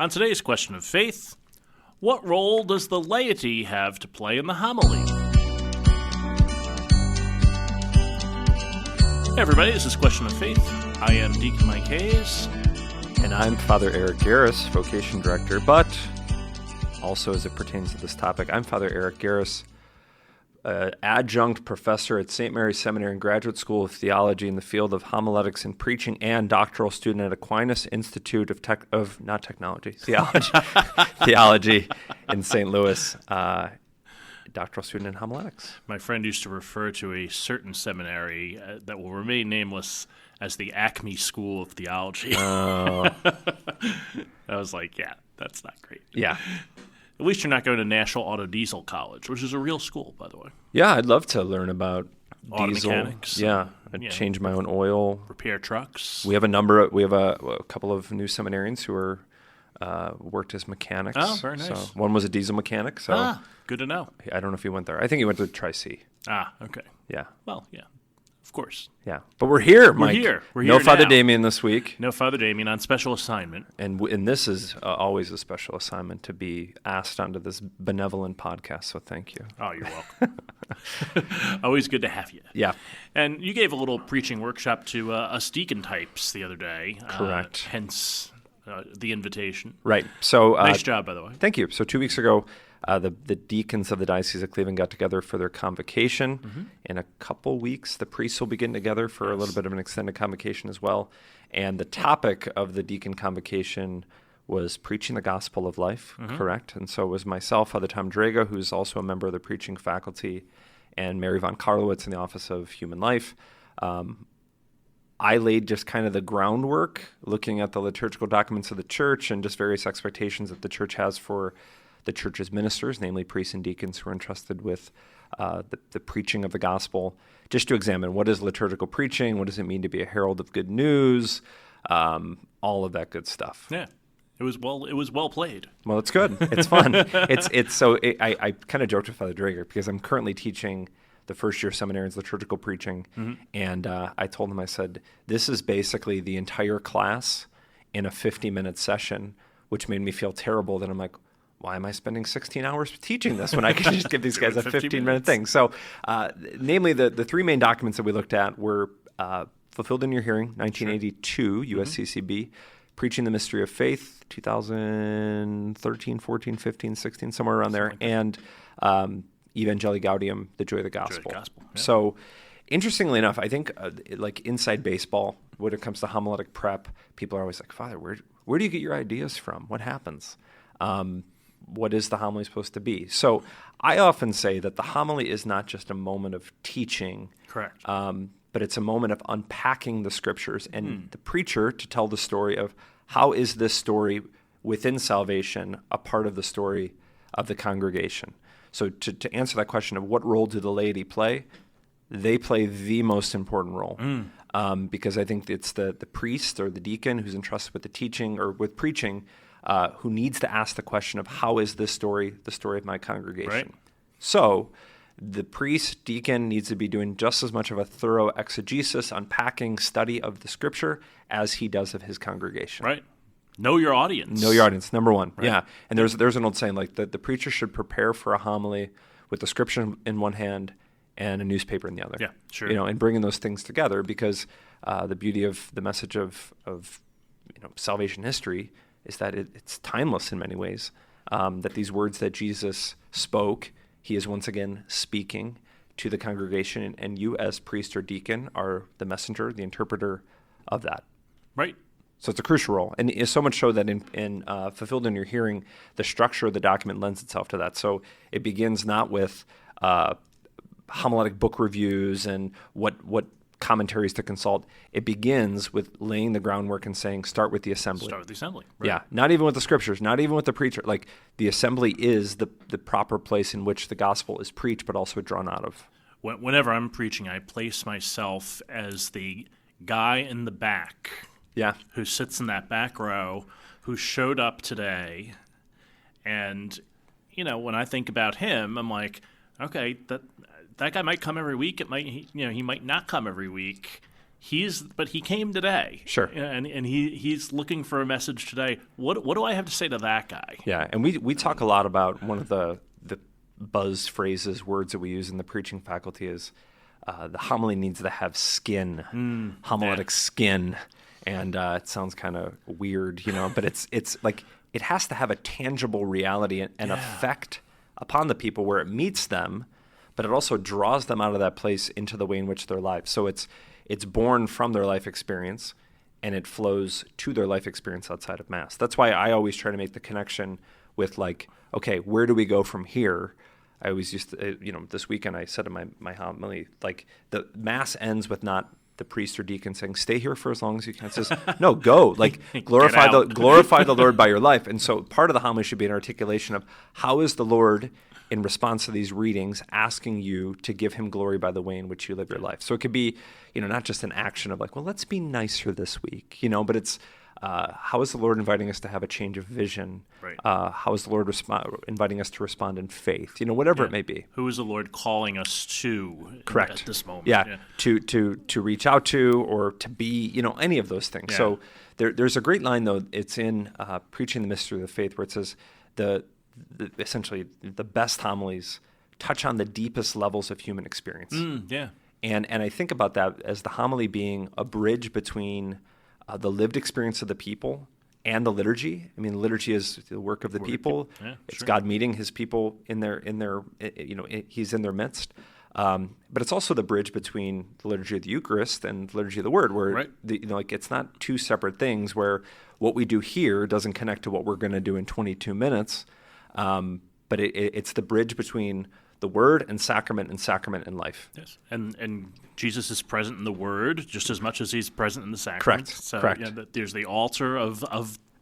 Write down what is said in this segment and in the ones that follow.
On today's question of faith, what role does the laity have to play in the homily? Hey everybody, this is Question of Faith. I am Deacon Mike Hayes. And I'm Father Eric Garris, Vocation Director, but also as it pertains to this topic, I'm Father Eric Garris, adjunct professor at St. Mary's Seminary and Graduate School of Theology in the field of homiletics and preaching, and doctoral student at Aquinas Institute of Theology in St. Louis. Doctoral student in homiletics. My friend used to refer to a certain seminary that will remain nameless as the Acme School of Theology. Oh. I was like, yeah, that's not great. Yeah. At least you're not going to National Auto Diesel College, which is a real school, by the way. Yeah, I'd love to learn about auto diesel. Mechanics. Yeah, I'd change my own oil. Repair trucks. We have a couple of new seminarians who are worked as mechanics. Oh, very nice. So one was a diesel mechanic. So good to know. I don't know if he went there. I think he went to Tri-C. Okay. Yeah. Well, yeah. Of course. Yeah. But we're here, Mike. We're here No Father now. Damien this week. No Father Damien on special assignment. And this is always a special assignment to be asked onto this benevolent podcast, so thank you. Oh, you're welcome. Always good to have you. Yeah. And you gave a little preaching workshop to us deacon types the other day. Correct. Hence the invitation. Right. So nice job, by the way. Thank you. So 2 weeks ago, the deacons of the Diocese of Cleveland got together for their convocation. Mm-hmm. In a couple weeks, the priests will be getting together for a little bit of an extended convocation as well. And the topic of the deacon convocation was preaching the gospel of life, correct? And so it was myself, Father Tom Drago, who's also a member of the preaching faculty, and Mary von Karlowitz in the Office of Human Life. I laid just kind of the groundwork, looking at the liturgical documents of the church and just various expectations that the church has for the church's ministers, namely priests and deacons who are entrusted with the preaching of the gospel, just to examine what is liturgical preaching, what does it mean to be a herald of good news, all of that good stuff. Yeah, it was well played. Well, it's good. It's fun. I kind of joked with Father Drager because I'm currently teaching the first year seminarians liturgical preaching, and I told him, I said, this is basically the entire class in a 50-minute session, which made me feel terrible. That I'm like, why am I spending 16 hours teaching this when I can just give these guys a 15-minute thing? So, namely, the three main documents that we looked at were Fulfilled in Your Hearing, 1982, USCCB, Preaching the Mystery of Faith, 2013, 14, 15, 16, somewhere around there, and Evangelii Gaudium, The Joy of the Gospel. Yeah. So, interestingly enough, I think like inside baseball, when it comes to homiletic prep, people are always like, Father, where do you get your ideas from? What happens? What is the homily supposed to be? So I often say that the homily is not just a moment of teaching, correct, but it's a moment of unpacking the scriptures and the preacher to tell the story of how is this story within salvation a part of the story of the congregation. So to answer that question of what role do the laity play, they play the most important role because I think it's the priest or the deacon who's entrusted with the teaching or with preaching who needs to ask the question of how is this story the story of my congregation? Right. So the priest, deacon needs to be doing just as much of a thorough exegesis, unpacking, study of the scripture as he does of his congregation. Right. Know your audience. Know your audience, number one. Right. Yeah. And there's an old saying like that the preacher should prepare for a homily with the scripture in one hand and a newspaper in the other. Yeah, sure. And bringing those things together because the beauty of the message of salvation history is that it's timeless in many ways, that these words that Jesus spoke, he is once again speaking to the congregation, and you as priest or deacon are the messenger, the interpreter of that. Right. So it's a crucial role. And it's so much so that in Fulfilled in Your Hearing, the structure of the document lends itself to that. So it begins not with homiletic book reviews and what commentaries to consult. It begins with laying the groundwork and saying, start with the assembly. Start with the assembly. Right. Yeah, not even with the scriptures, not even with the preacher. Like the assembly is the proper place in which the gospel is preached, but also drawn out of. Whenever I'm preaching, I place myself as the guy in the back. Yeah. Who sits in that back row, who showed up today. And, when I think about him, I'm like, okay, that guy might come every week. He might not come every week. But he came today. Sure. And he's looking for a message today. What do I have to say to that guy? Yeah, and we talk a lot about one of the buzz phrases, words that we use in the preaching faculty is the homily needs to have skin, homiletic skin. And it sounds kind of weird, but it's like it has to have a tangible reality and effect upon the people where it meets them, but it also draws them out of that place into the way in which their life. So it's born from their life experience, and it flows to their life experience outside of Mass. That's why I always try to make the connection with okay, where do we go from here? I always used to, this weekend I said in my homily, the Mass ends with not the priest or deacon saying, stay here for as long as you can. It says, no, go. Glorify the Lord by your life. And so part of the homily should be an articulation of how is the Lord, in response to these readings, asking you to give him glory by the way in which you live your life. So it could be, not just an action of let's be nicer this week, but it's how is the Lord inviting us to have a change of vision? Right. How is the Lord inviting us to respond in faith? Whatever it may be. Who is the Lord calling us to Correct. At this moment? Yeah. To reach out to or to be, any of those things. Yeah. So there's a great line, though. It's in Preaching the Mystery of the Faith, where it says essentially the best homilies touch on the deepest levels of human experience. And I think about that as the homily being a bridge between the lived experience of the people and the liturgy. I mean, the liturgy is the work of the people. Yeah, it's sure. God meeting his people in their he's in their midst. But it's also the bridge between the liturgy of the Eucharist and the liturgy of the Word, where it's not two separate things. Where what we do here doesn't connect to what we're going to do in 22 minutes. But it's the bridge between the Word and sacrament and life. Yes, and Jesus is present in the Word just as much as he's present in the sacrament. Correct. So, Correct. There's the altar of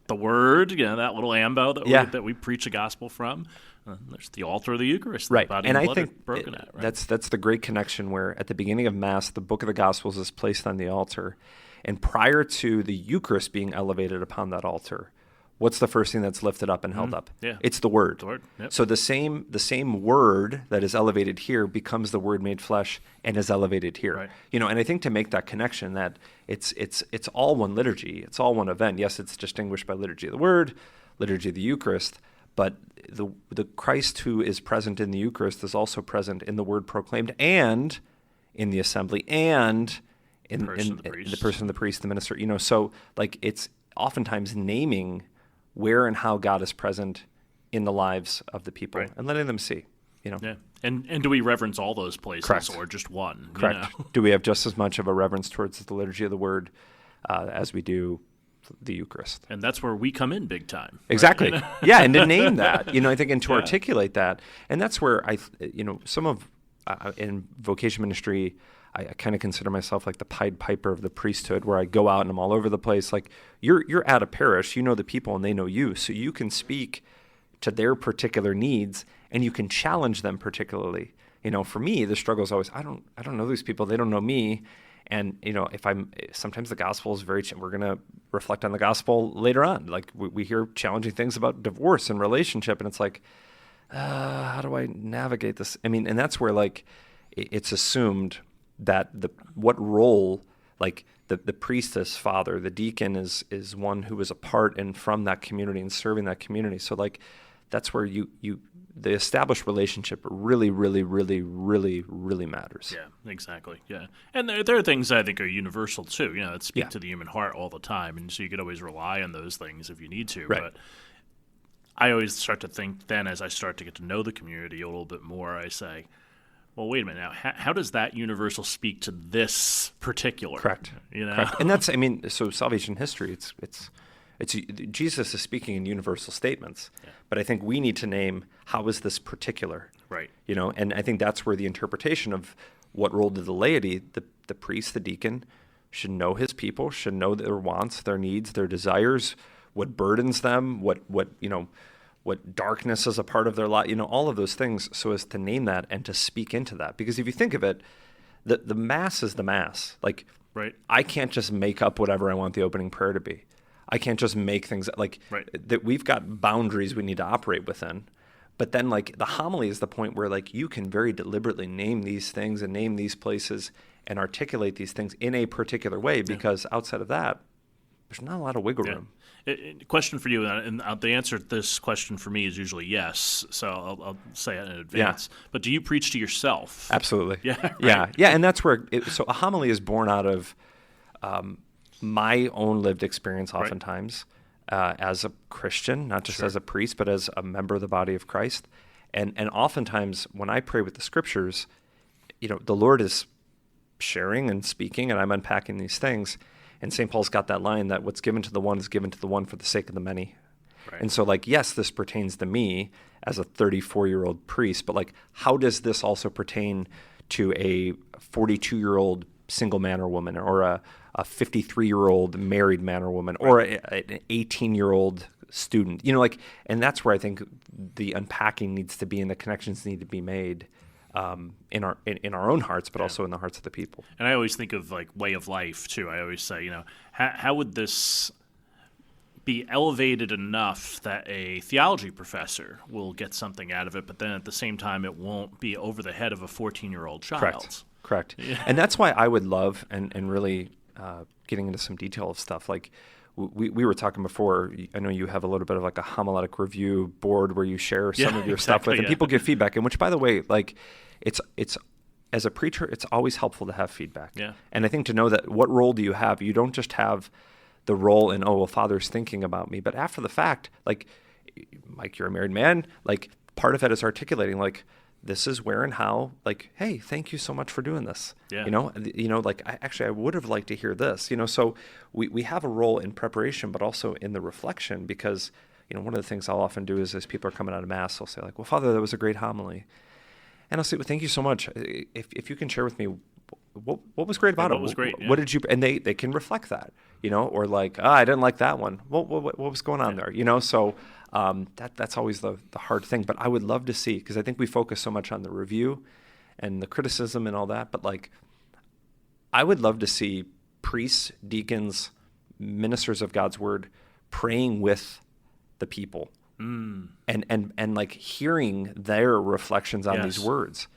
the Word, that little ambo that we preach the gospel from. There's the altar of the Eucharist, right? The body and and I blood think are broken at. Right? That's the great connection where at the beginning of Mass, the book of the Gospels is placed on the altar, and prior to the Eucharist being elevated upon that altar, what's the first thing that's lifted up and held up? Yeah. It's the Word. The Word. Yep. So the same Word that is elevated here becomes the Word made flesh and is elevated here. Right. And I think to make that connection that it's all one liturgy, it's all one event. Yes, it's distinguished by liturgy of the Word, liturgy of the Eucharist, but the Christ who is present in the Eucharist is also present in the Word proclaimed and in the assembly and in the person of the priest, the minister. So it's oftentimes naming where and how God is present in the lives of the people and letting them see, Yeah. And do we reverence all those places Correct. Or just one? Correct. Do we have just as much of a reverence towards the liturgy of the Word as we do the Eucharist? And that's where we come in big time. Exactly. Right? Yeah, and to name that, I think, and to articulate that. And that's where some of, in vocation ministry, I kind of consider myself like the Pied Piper of the priesthood, where I go out and I'm all over the place. You're at a parish, the people and they know you, so you can speak to their particular needs and you can challenge them particularly. For me, the struggle is always I don't know these people, they don't know me, and sometimes the gospel is we're going to reflect on the gospel later on. We hear challenging things about divorce and relationship, and it's how do I navigate this? And that's where it's assumed that what role, the priest as father, the deacon is one who is a part and from that community and serving that community. So that's where the established relationship really, really, really, really, really matters. Yeah, exactly. Yeah, and there are things I think are universal too. That speak to the human heart all the time, and so you could always rely on those things if you need to. Right. But I always start to think then, as I start to get to know the community a little bit more, I say, well, wait a minute now. How does that universal speak to this particular? Correct. Correct. And that's, so salvation history, it's Jesus is speaking in universal statements, but I think we need to name how is this particular, right? And I think that's where the interpretation of what role did the laity, the priest, the deacon, should know his people, should know their wants, their needs, their desires, what burdens them, what darkness is a part of their life, all of those things, so as to name that and to speak into that. Because if you think of it, the Mass is the Mass. Right. I can't just make up whatever I want the opening prayer to be. I can't just make things that we've got boundaries we need to operate within. But then like the homily is the point where like you can very deliberately name these things and name these places and articulate these things in a particular way, because outside of that, there's not a lot of wiggle room. Question for you, and the answer to this question for me is usually yes, so I'll say it in advance. But do you preach to yourself? Absolutely. Yeah, right. Yeah, and that's where so a homily is born out of my own lived experience oftentimes as a Christian, not just as a priest, but as a member of the body of Christ. And oftentimes when I pray with the scriptures, the Lord is sharing and speaking, and I'm unpacking these things. And St. Paul's got that line that what's given to the one is given to the one for the sake of the many. Right. And so like, yes, this pertains to me as a 34-year-old priest, but like, how does this also pertain to a 42-year-old single man or woman, or a 53-year-old married man or woman, or an 18-year-old student? And that's where I think the unpacking needs to be and the connections need to be made in our own hearts, but also in the hearts of the people. And I always think of like way of life too. I always say, how would this be elevated enough that a theology professor will get something out of it, but then at the same time it won't be over the head of a 14-year-old child. Correct. Yeah. And that's why I would love, and really getting into some detail of stuff, like we were talking before, I know you have a little bit of like a homiletic review board where you share some of your stuff with, and people give feedback, and which, by the way, like it's as a preacher, it's always helpful to have feedback. Yeah. And I think to know that what role do you have, you don't just have the role in, Father's thinking about me, but after the fact, like, Mike, you're a married man, like part of it is articulating like, this is where and how, like, hey, thank you so much for doing this. Yeah. Like I would have liked to hear this, so we have a role in preparation, but also in the reflection, because, one of the things I'll often do is as people are coming out of Mass, they'll say like, well, Father, that was a great homily. And I'll say, well, thank you so much. If you can share with me what was great about it. What was great? Yeah. What did you, and they can reflect that, or like, I didn't like that one. What was going on there? So that's always the hard thing. But I would love to see, because I think we focus so much on the review and the criticism and all that. But like, I would love to see priests, deacons, ministers of God's word praying with the people and like hearing their reflections on these words.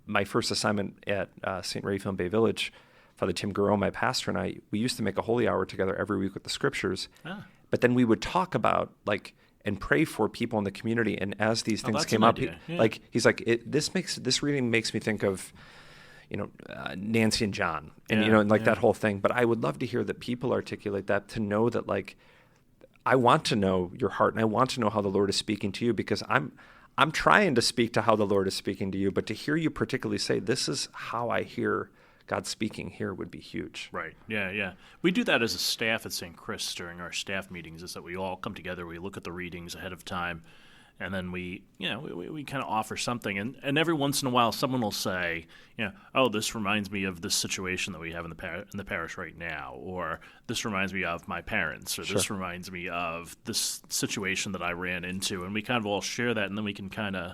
My first assignment at St. Raphael Bay Village, Father Tim Garreau, my pastor, and I, we used to make a holy hour together every week with the scriptures. But then we would talk about like and pray for people in the community. And as these things came up, he's like, this reading makes me think of, Nancy and John, and that whole thing. But I would love to hear that people articulate that, to know that like, I want to know your heart, and I want to know how the Lord is speaking to you, because I'm trying to speak to how the Lord is speaking to you, but to hear you particularly say, this is how I hear God speaking here, would be huge. Right. Yeah. We do that as a staff at St. Chris during our staff meetings, is that we all come together, we look at the readings ahead of time, and then we kind of offer something. And every once in a while, someone will say, oh, this reminds me of this situation that we have in the parish right now, or this reminds me of my parents, or this reminds me of this situation that I ran into. And we kind of all share that, and then we can kind of,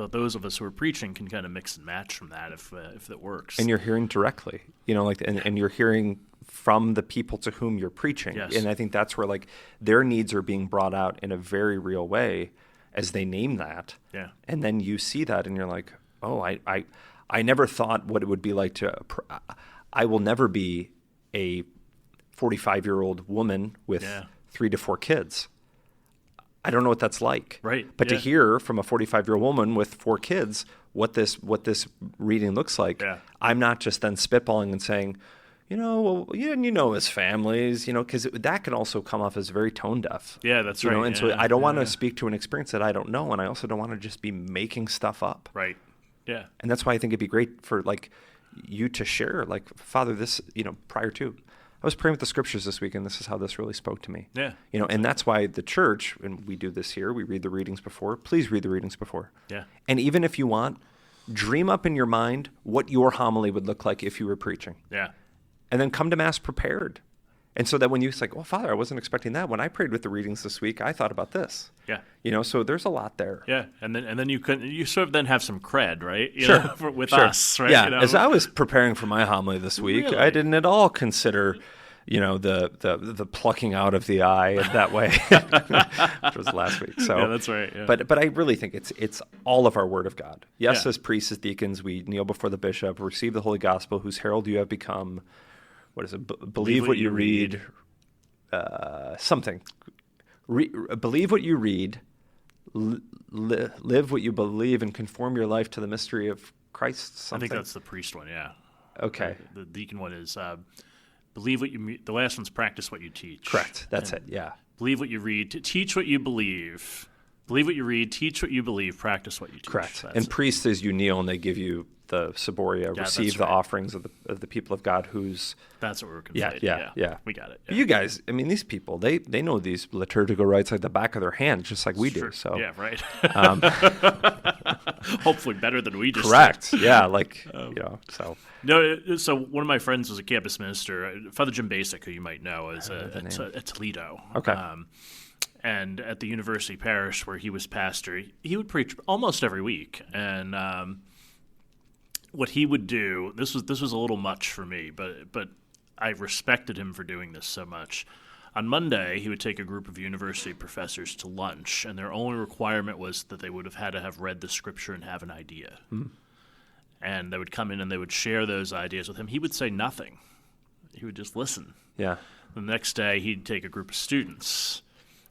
those of us who are preaching can kind of mix and match from that if it works. And you're hearing directly, and you're hearing from the people to whom you're preaching. Yes. And I think that's where like their needs are being brought out in a very real way as they name that. Yeah. And then you see that and you're like, oh, I never thought what it would be like I will never be a 45-year-old woman with 3 to 4 kids. I don't know what that's like. Right. But to hear from a 45-year-old woman with 4 kids what this reading looks like, I'm not just then spitballing and saying, his families, because that can also come off as very tone deaf. Yeah, that's right. And so I don't want to speak to an experience that I don't know, and I also don't want to just be making stuff up. Right. Yeah. And that's why I think it'd be great for like you to share, like, Father, this, prior to, I was praying with the scriptures this week, and this is how this really spoke to me. Yeah. And that's why the church, and we do this here, we read the readings before. Please read the readings before. Yeah. And even if you want, dream up in your mind what your homily would look like if you were preaching. Yeah. And then come to Mass prepared. And so that when you say, well, Father, I wasn't expecting that. When I prayed with the readings this week, I thought about this. Yeah. So there's a lot there. Yeah. And then you sort of then have some cred, right? With sure. us, right? Yeah. As I was preparing for my homily this week, I didn't at all consider, the plucking out of the eye in that way, which was last week. So yeah, that's right. Yeah. But I really think it's all of our Word of God. Yes, Yeah. as priests, as deacons, we kneel before the bishop, receive the Holy Gospel, whose herald you have become. What is it? Believe what you read. Something. Believe what you read. Live what you believe, and conform your life to the mystery of Christ. Something. I think that's the priest one. Yeah. Okay. The deacon one is believe what you. The last one's practice what you teach. Correct. That's it. Yeah. Believe what you read. Teach what you believe. Believe what you read. Teach what you believe. Practice what you teach. Correct. That's and it. priests, as you kneel and they give you the ciboria, Yeah, receive that's the right. offerings of the people of God whose... That's what we're Yeah, conflating. yeah. We got it. Yeah. You guys, I mean, these people, they know these liturgical rites like the back of their hand, just like we do. Sure. So Yeah, right. Hopefully better than we just correct. did. Yeah, like, so... No, so one of my friends was a campus minister, Father Jim Bacik, who you might know, is at Toledo. Okay. And at the university parish where he was pastor, he would preach almost every week. And what he would do, this was a little much for me, but I respected him for doing this so much. On Monday, he would take a group of university professors to lunch, and their only requirement was that they would have had to have read the scripture and have an idea. And they would come in and they would share those ideas with him. He would say nothing. He would just listen. Yeah. The next day, he'd take a group of students.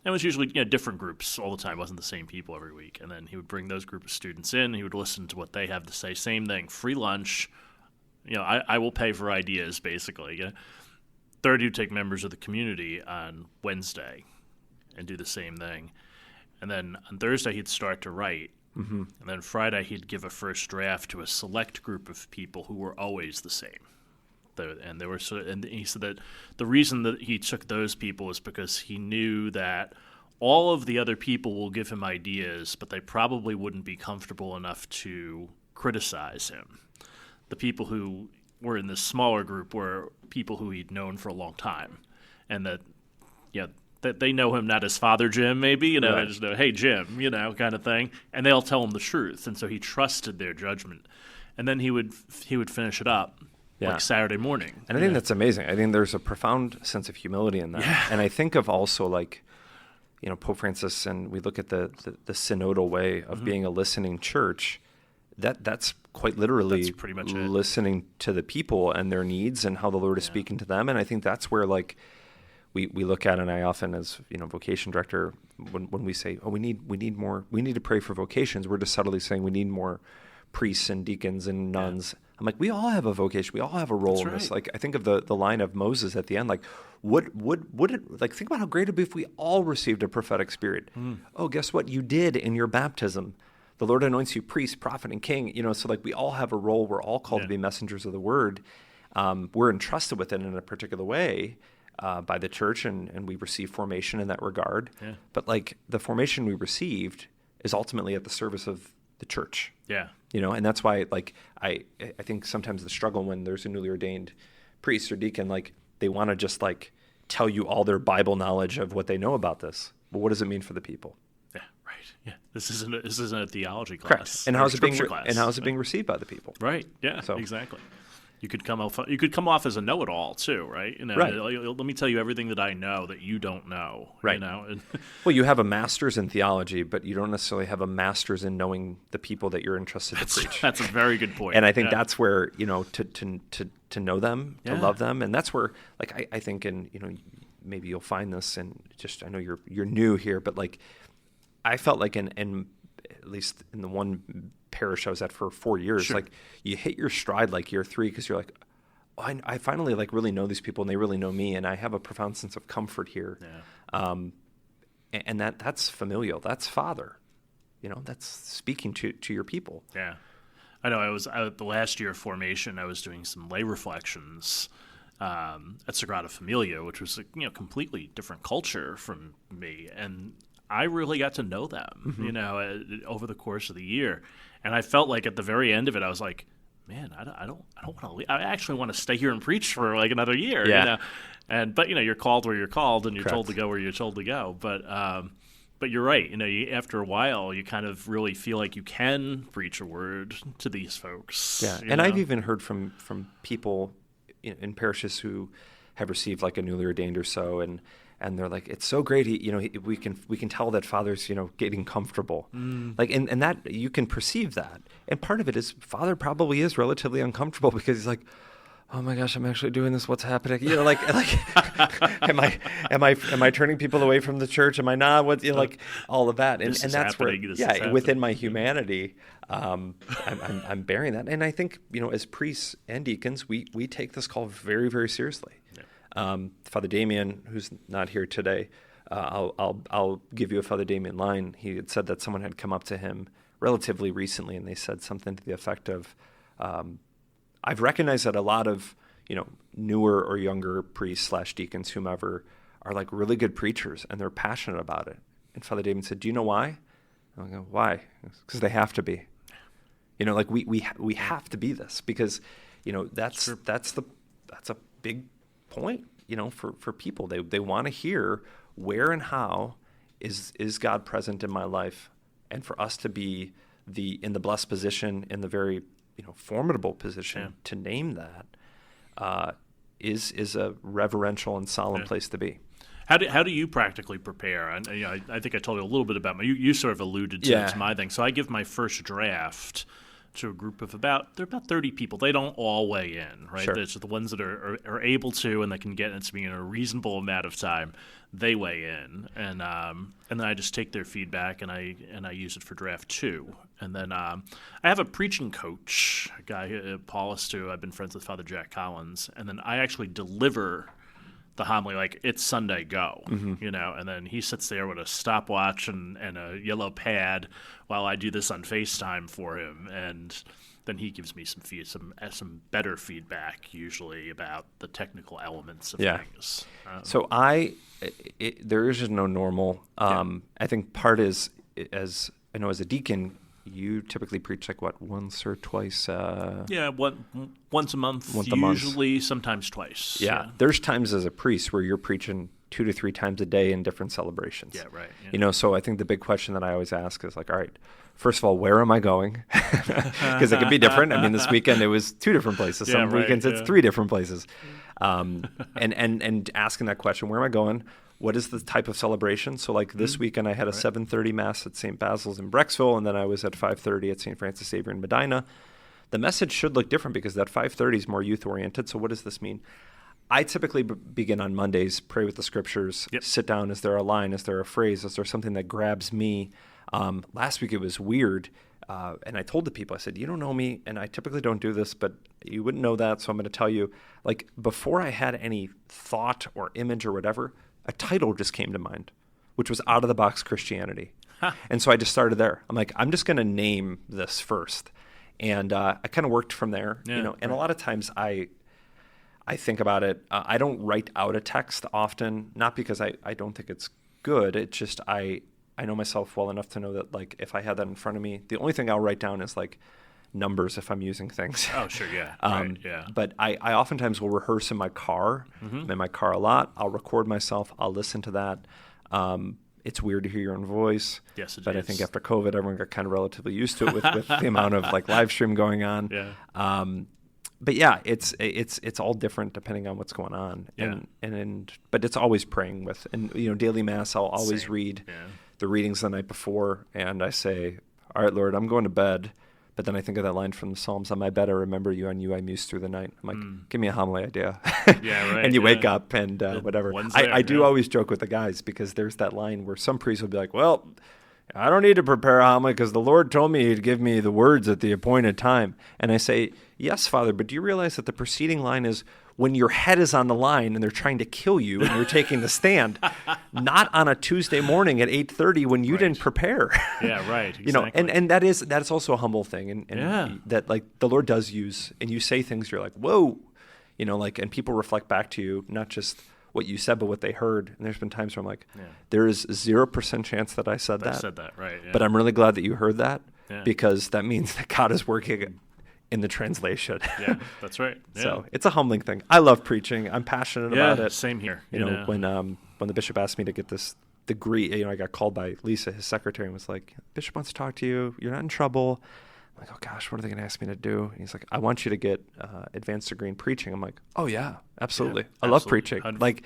And it was usually different groups all the time. It wasn't the same people every week. And then he would bring those group of students in. He would listen to what they have to say. Same thing, free lunch. I will pay for ideas, basically. Third, he'd take members of the community on Wednesday and do the same thing. And then on Thursday, he'd start to write. Mm-hmm. And then Friday, he'd give a first draft to a select group of people who were always the same. And he said that the reason that he took those people is because he knew that all of the other people will give him ideas, but they probably wouldn't be comfortable enough to criticize him. The people who were in this smaller group were people who he'd known for a long time, and that they know him not as Father Jim, maybe, Right. they just know, hey, Jim, kind of thing, and they'll tell him the truth, and so he trusted their judgment. And then he would finish it up. Yeah. Like Saturday morning. And I think that's amazing. I think there's a profound sense of humility in that. Yeah. And I think of also Pope Francis, and we look at the synodal way of being a listening church. That's quite literally That's pretty much it. listening to the people and their needs and how the Lord is speaking to them. And I think that's where we look at, and I often as vocation director, when we say, we need more, we need to pray for vocations, we're just subtly saying we need more priests and deacons and nuns. Yeah. I'm like, we all have a vocation. We all have a role in this. Like, I think of the line of Moses at the end. Like, would it, think about how great it'd be if we all received a prophetic spirit. Oh, guess what? You did in your baptism. The Lord anoints you priest, prophet, and king. So we all have a role. We're all called to be messengers of the word. We're entrusted with it in a particular way by the church, and we receive formation in that regard. Yeah. But the formation we received is ultimately at the service of the church. Yeah. And that's why, I think sometimes the struggle when there's a newly ordained priest or deacon, they want to just tell you all their Bible knowledge of what they know about this. But what does it mean for the people? Yeah, right. Yeah, this isn't a theology class. Correct. And how's it being received by the people? Right. Yeah. So, exactly. You could come off as a know-it-all too, right? Right. Let me tell you everything that I know that you don't know. Right. Well, you have a master's in theology, but you don't necessarily have a master's in knowing the people that you're entrusted to preach. That's a very good point. And I think that's where to know them, to love them, and that's where I think, and maybe you'll find this, and just I know you're new here, but I felt in at least in the one parish I was at for 4 years, sure. You hit your stride year 3 because you're I finally really know these people and they really know me, and I have a profound sense of comfort here. Yeah. And that's familial. That's Father. That's speaking to your people. Yeah. I know. I was the last year of formation. I was doing some lay reflections at Sagrada Familia, which was a completely different culture from me, and I really got to know them, over the course of the year. And I felt at the very end of it, I was like, man, I don't want to leave. I actually want to stay here and preach for another year, But you're called where you're called, and you're Correct. told to go where you're told to go. But you're right. After a while, you kind of really feel like you can preach a word to these folks. Yeah, and I've even heard from people in parishes who have received like a newly ordained or so, and they're like, it's so great. We can tell that Father's, getting comfortable. Like, and that you can perceive that. And part of it is Father probably is relatively uncomfortable because he's like, oh my gosh, I'm actually doing this. What's happening? Like, am I turning people away from the church? Am I not? What, like all of that. And that's where, within my humanity, I'm bearing that. And I think, as priests and deacons, we take this call very, very seriously. Yeah. Father Damien, who's not here today, I'll give you a Father Damien line. He had said that someone had come up to him relatively recently, and they said something to the effect of, I've recognized that a lot of, newer or younger priests / deacons, whomever, are like really good preachers and they're passionate about it. And Father Damien said, do you know why? I go, why? Because they have to be. Like we have to be this because, that's a big point, for people. They want to hear where and how is God present in my life, and for us to be in the blessed position, in the very formidable position to name that is a reverential and solemn place to be. How do you practically prepare? And I think I told you a little bit about you sort of alluded to my thing. So I give my first draft to a group of about 30 people. They don't all weigh in, right? Sure. It's the ones that are able to and that can get into me in a reasonable amount of time. They weigh in, and then I just take their feedback and I use it for draft 2. And then I have a preaching coach, a guy, Paulus, too. I've been friends with Father Jack Collins, and then I actually deliver the homily like it's Sunday, go, and then he sits there with a stopwatch and a yellow pad while I do this on FaceTime for him, and then he gives me some better feedback usually about the technical elements of things. So there is just no normal. I think part is, as I know, as a deacon, you typically preach like what, once or twice? Once a month. Usually, sometimes twice. Yeah. There's times as a priest where you're preaching 2 to 3 times a day in different celebrations. Yeah, right. Yeah. So I think the big question that I always ask is like, all right, first of all, where am I going? Because it could be different. I mean, this weekend it was 2 different places. Some weekends it's 3 different places. And asking that question, where am I going? What is the type of celebration? So like this weekend I had a 7:30 Mass at St. Basil's in Brecksville, and then I was at 5:30 at St. Francis Xavier in Medina. The message should look different because that 5:30 is more youth-oriented. So what does this mean? I typically begin on Mondays, pray with the scriptures, sit down. Is there a line? Is there a phrase? Is there something that grabs me? Last week it was weird, and I told the people, I said, you don't know me, and I typically don't do this, but you wouldn't know that, so I'm going to tell you. Like, before I had any thought or image or whatever, a title just came to mind, which was Out of the Box Christianity. And so I just started there. I'm like, I'm just going to name this first. And I kind of worked from there, and a lot of times I think about it. I don't write out a text often, not because I don't think it's good. It's just I know myself well enough to know that, like, if I had that in front of me, the only thing I'll write down is like numbers if I'm using things. Oh, sure, yeah. But I oftentimes will rehearse in my car. I'm in my car a lot. I'll record myself. I'll listen to that. It's weird to hear your own voice. Yes, it is. But I think after COVID, everyone got kind of relatively used to it with the amount of like live stream going on. Yeah. But yeah, it's all different depending on what's going on. Yeah. But it's always praying with, and daily Mass, I'll always read the readings the night before, and I say, all right, Lord, I'm going to bed. But then I think of that line from the Psalms, on my bed I remember you, on you I muse through the night. I'm like, give me a homily idea. Yeah, right. And you wake up and whatever. I do always joke with the guys because there's that line where some priests will be like, well, I don't need to prepare a homily because the Lord told me he'd give me the words at the appointed time. And I say, yes, Father, but do you realize that the preceding line is when your head is on the line and they're trying to kill you and you're taking the stand, not on a Tuesday morning at 8:30 when you didn't prepare. Yeah, right. Exactly. And that's also a humble thing, and that like the Lord does use, and you say things you're like, whoa, and people reflect back to you, not just what you said, but what they heard. And there's been times where I'm like, there is 0% chance that I said that. I said that, right. Yeah. But I'm really glad that you heard that because that means that God is working in the translation. Yeah, that's right. Yeah. So it's a humbling thing. I love preaching. I'm passionate about it. Same here. When the bishop asked me to get this degree, I got called by Lisa, his secretary, and was like, Bishop wants to talk to you. You're not in trouble. I'm like, oh gosh, what are they going to ask me to do? And he's like, I want you to get advanced degree in preaching. I'm like, oh yeah, absolutely. I love preaching. 100%. Right?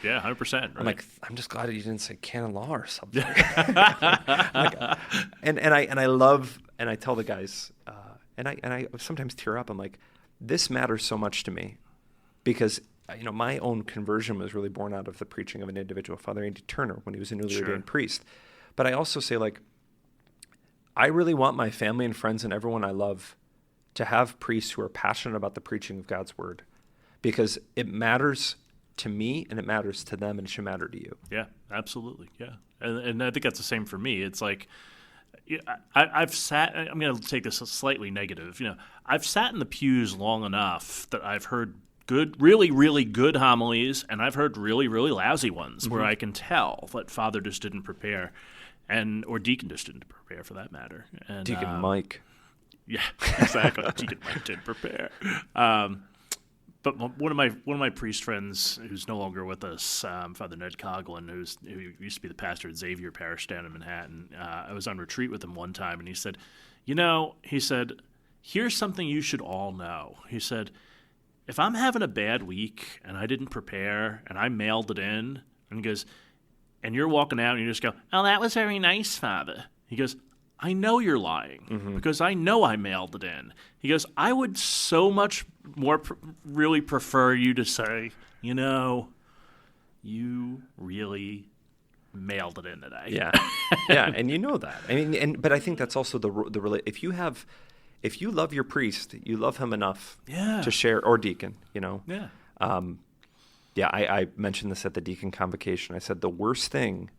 I'm like, I'm just glad you didn't say canon law or something. and I love, and I tell the guys, and I sometimes tear up. I'm like, this matters so much to me because my own conversion was really born out of the preaching of an individual, Father Andy Turner, when he was a newly ordained priest. But I also say, like, I really want my family and friends and everyone I love to have priests who are passionate about the preaching of God's word, because it matters to me and it matters to them and it should matter to you. Yeah, absolutely. Yeah. And I think that's the same for me. It's like, I've sat, I'm going to take this slightly negative. I've sat in the pews long enough that I've heard good, really, really good homilies, and I've heard really, really lousy ones where I can tell that Father just didn't prepare. Or Deacon just didn't prepare, for that matter. And, Deacon Mike. Yeah, exactly. Deacon Mike didn't prepare. But one of my priest friends, who's no longer with us, Father Ned Coughlin, who used to be the pastor at Xavier Parish down in Manhattan. I was on retreat with him one time, and he said, here's something you should all know. He said, if I'm having a bad week and I didn't prepare and I mailed it in, and he goes, and you're walking out and you just go, oh, that was very nice, Father. He goes, I know you're lying because I know I mailed it in. He goes, I would so much more really prefer you to say, you really mailed it in today. Yeah, yeah, and you know that. I mean, but I think that's also the if you love your priest, you love him enough to share, or deacon, Yeah. Yeah, I mentioned this at the deacon convocation. I said the worst thing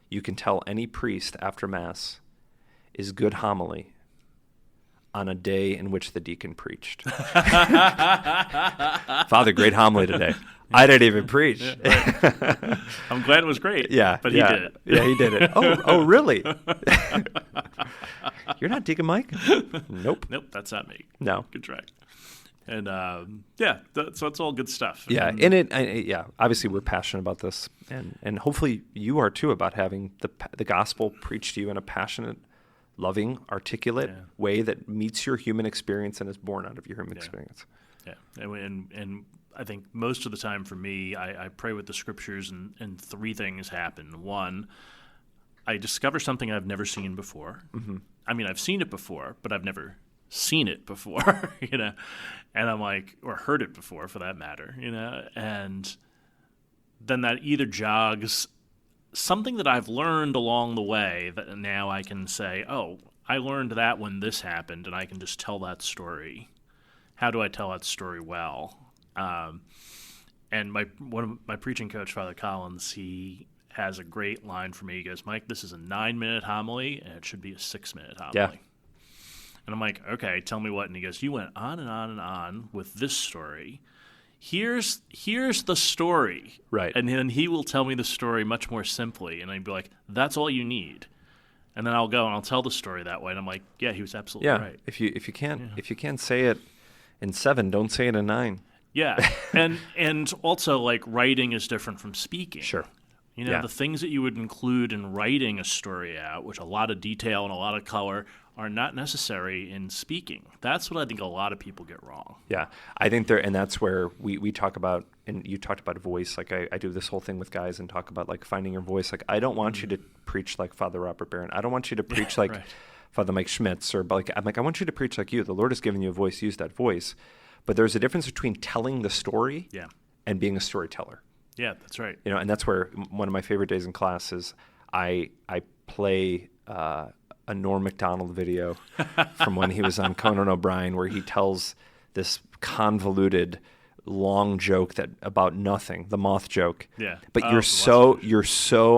you can tell any priest after Mass is good homily on a day in which the deacon preached. Father, great homily today. I didn't even preach. Yeah, right. I'm glad it was great. Yeah, but he did it. Yeah, he did it. Oh, really? You're not Deacon Mike? Nope, that's not me. No. Good try. And so it's all good stuff. Yeah, obviously we're passionate about this, and hopefully you are too, about having the gospel preached to you in a passionate, loving, articulate way that meets your human experience and is born out of your human experience. Yeah, and I think most of the time for me, I pray with the scriptures, and three things happen. One, I discover something I've never seen before. Mm-hmm. I mean, I've seen it before, but I've never seen it before, and I'm like, or heard it before for that matter, and then that either jogs something that I've learned along the way that now I can say, oh, I learned that when this happened, and I can just tell that story. How do I tell that story well? And my preaching coach, Father Collins, he has a great line for me. He goes, Mike, this is a 9-minute homily, and it should be a 6-minute homily. Yeah. And I'm like, okay, tell me what. And he goes, you went on and on and on with this story. Here's the story. Right. And then he will tell me the story much more simply. And I'd be like, that's all you need. And then I'll go and I'll tell the story that way. And I'm like, yeah, he was absolutely right. If you can't say it in 7, don't say it in 9. Yeah. and also, like, writing is different from speaking. Sure. The things that you would include in writing a story out, which a lot of detail and a lot of color, are not necessary in speaking. That's what I think a lot of people get wrong. Yeah, I think and that's where we talk about, and you talked about voice. Like I do this whole thing with guys and talk about like finding your voice. Like I don't want you to preach like Father Robert Barron. I don't want you to preach like Father Mike Schmitz, or like I want you to preach like you. The Lord has given you a voice. Use that voice. But there's a difference between telling the story and being a storyteller. Yeah, that's right. And that's where one of my favorite days in class is I play a Norm Macdonald video from when he was on Conan O'Brien, where he tells this convoluted, long joke about nothing, the moth joke. Yeah. But you're so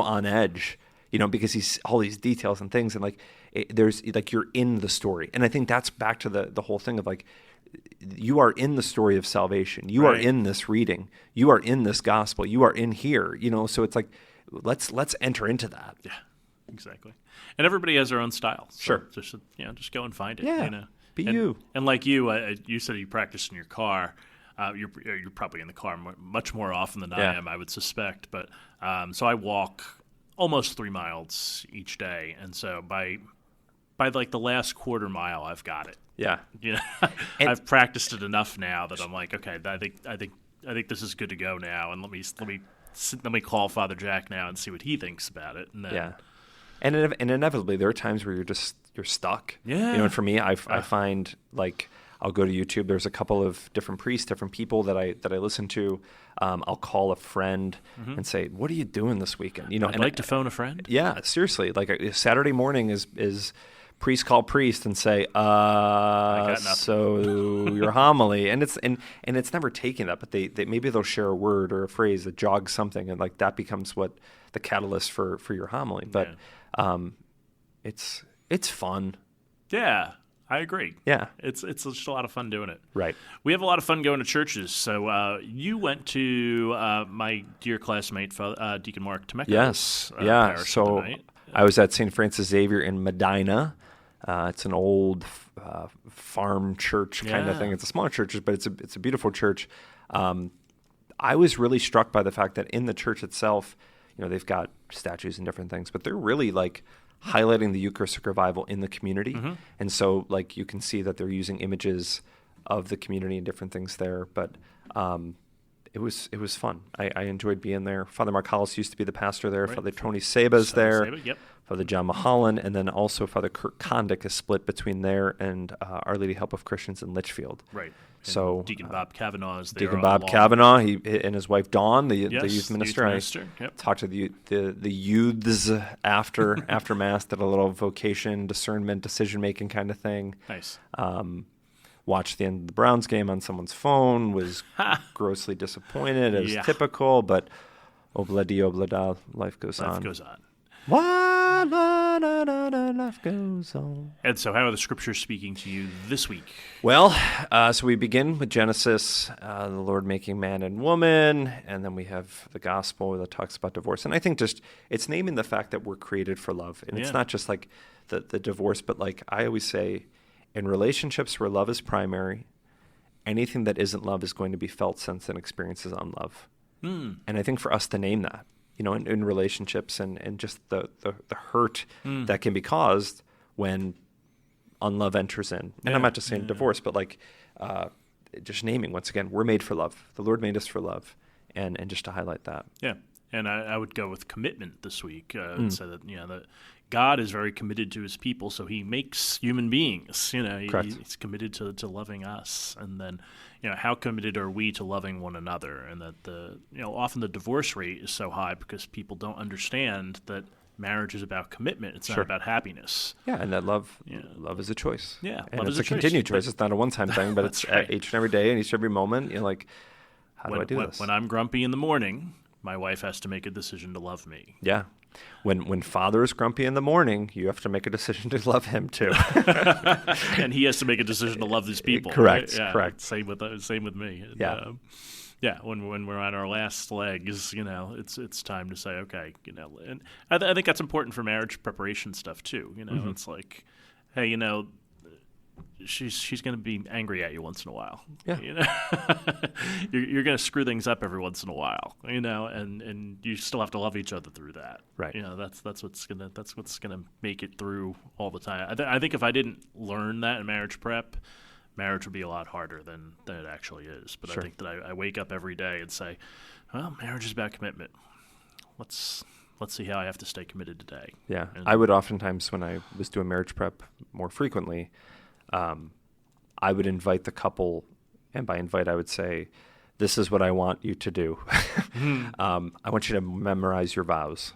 on edge, because he's all these details and things, and like there's like you're in the story, and I think that's back to the whole thing of like, you are in the story of salvation. You are in this reading. You are in this gospel. You are in here. So it's like, let's enter into that. Yeah, exactly. And everybody has their own style. So sure. Just go and find it. Yeah. Be you. And like you said you practice in your car. You're probably in the car much more often than I am, I would suspect. But so I walk almost 3 miles each day, and so by by like the last quarter mile, I've got it. Yeah. You know, I've practiced it enough now that I'm like, okay, I think this is good to go now, and let me call Father Jack now and see what he thinks about it. And then, Yeah. And inevitably, there are times where you're stuck. Yeah. You know, and for me, I find like I'll go to YouTube. There's a couple of different priests, different people that I listen to. I'll call a friend and say, "What are you doing this weekend?" You know, I'd like to phone a friend. Yeah, seriously. Like Saturday morning is priest call priest and say, so your homily, and it's never taking that, but they maybe they'll share a word or a phrase that jogs something, and like that becomes what the catalyst for your homily. But it's fun. Yeah, I agree. Yeah, it's just a lot of fun doing it. Right. We have a lot of fun going to churches. So you went to my dear classmate, Deacon Mark Temeko's Yes. parish So tonight. I was at St. Francis Xavier in Medina. It's an old farm church kind of thing. It's a smaller church, but it's a beautiful church. I was really struck by the fact that in the church itself, you know, they've got statues and different things, but they're really like highlighting the Eucharistic revival in the community. And so like you can see that they're using images of the community and different things there. But it was fun. I enjoyed being there. Father Mark Hollis used to be the pastor there. Right. Father Tony Seba's there. Yep. Father John Mahalan, and then also Father Kurt Kondick is split between there and Our Lady Help of Christians in Litchfield. Right. And so Deacon Bob Kavanaugh is there. Deacon Bob Kavanaugh, he and his wife Dawn, the youth minister. Yep. Talked to the youths after Mass, did a little vocation, discernment, decision making kind of thing. Nice. Watched the end of the Browns game on someone's phone. Was grossly disappointed, as typical, but obladi oblada, life goes on. Life goes on. Life goes on. And so how are the scriptures speaking to you this week? Well, so we begin with Genesis, the Lord making man and woman, and then we have the gospel that talks about divorce. And I think just it's naming the fact that we're created for love. And it's not just like the divorce, but like I always say, in relationships where love is primary, anything that isn't love is going to be felt, sensed, and experienced as unlove. And I think for us to name that, you know, in relationships and just the hurt that can be caused when unlove enters in. And I'm not just saying divorce, but like just naming, once again, we're made for love. The Lord made us for love. And just to highlight that. Yeah. And I would go with commitment this week and say that, you know, that God is very committed to his people, so he makes human beings. You know, he's committed to loving us. And then, you know, how committed are we to loving one another? And that often the divorce rate is so high because people don't understand that marriage is about commitment. It's not about happiness. Yeah, and that love is a choice. Yeah, and love it's is a continued choice. It's not a one-time thing, but it's right. Each and every day and each and every moment. You're like, how do I do this? When I'm grumpy in the morning, my wife has to make a decision to love me. Yeah. When Father is grumpy in the morning, you have to make a decision to love him too. And he has to make a decision to love these people. Correct. Right? Yeah, correct. Same with me. And, yeah. When we're on our last legs, you know, it's time to say, okay, you know, and I think that's important for marriage preparation stuff too. You know, it's like, hey, you know, she's going to be angry at you once in a while. Yeah. You know? you're going to screw things up every once in a while, you know, and you still have to love each other through that. Right. You know, that's what's gonna make it through all the time. I think if I didn't learn that in marriage prep, marriage would be a lot harder than it actually is. But I think that I wake up every day and say, well, marriage is about commitment. Let's see how I have to stay committed today. Yeah. And I would oftentimes, when I was doing marriage prep more frequently, I would invite the couple, and by invite I would say, this is what I want you to do. I want you to memorize your vows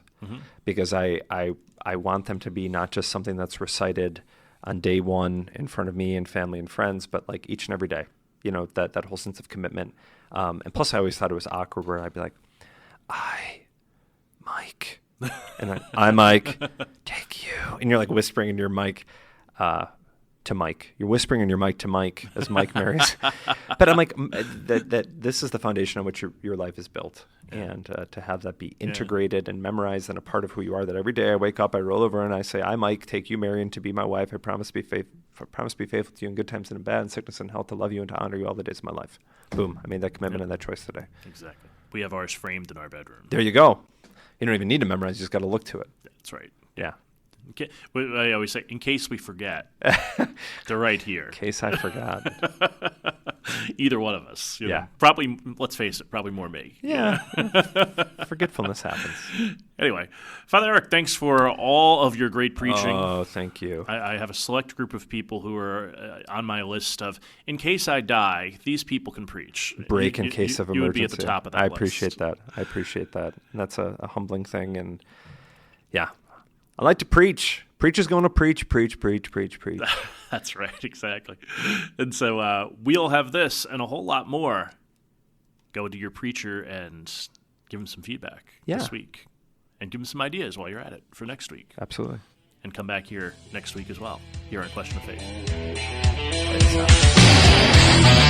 because I want them to be not just something that's recited on day one in front of me and family and friends, but like each and every day, you know, that whole sense of commitment. And plus I always thought it was awkward where I'd be like, Mike, and I Mike, take you. And you're like whispering in your mic, to Mike. You're whispering in your mic to Mike as Mike marries. But I'm like, that this is the foundation on which your life is built. And to have that be integrated and memorized and a part of who you are, that every day I wake up, I roll over and I say, I, Mike, take you, Marion, to be my wife. I promise to be faithful to you in good times and in bad, in sickness and health, to love you and to honor you all the days of my life. Boom. I made that commitment and that choice today. Exactly. We have ours framed in our bedroom. There you go. You don't even need to memorize. You just got to look to it. That's right. Yeah. I always say, in case we forget, they're right here. In case I forgot. Either one of us. You Yeah. know. Probably, let's face it, probably more me. Yeah. Forgetfulness happens. Anyway, Father Eric, thanks for all of your great preaching. Oh, thank you. I have a select group of people who are on my list of, in case I die, these people can preach. Break in case of emergency. You would be at the top of that list. I appreciate that. And that's a humbling thing. And yeah, I like to preach. Preacher's going to preach. That's right, exactly. And so we'll have this and a whole lot more. Go to your preacher and give him some feedback this week. And give him some ideas while you're at it for next week. Absolutely. And come back here next week as well, here on Question of Faith. Thanks.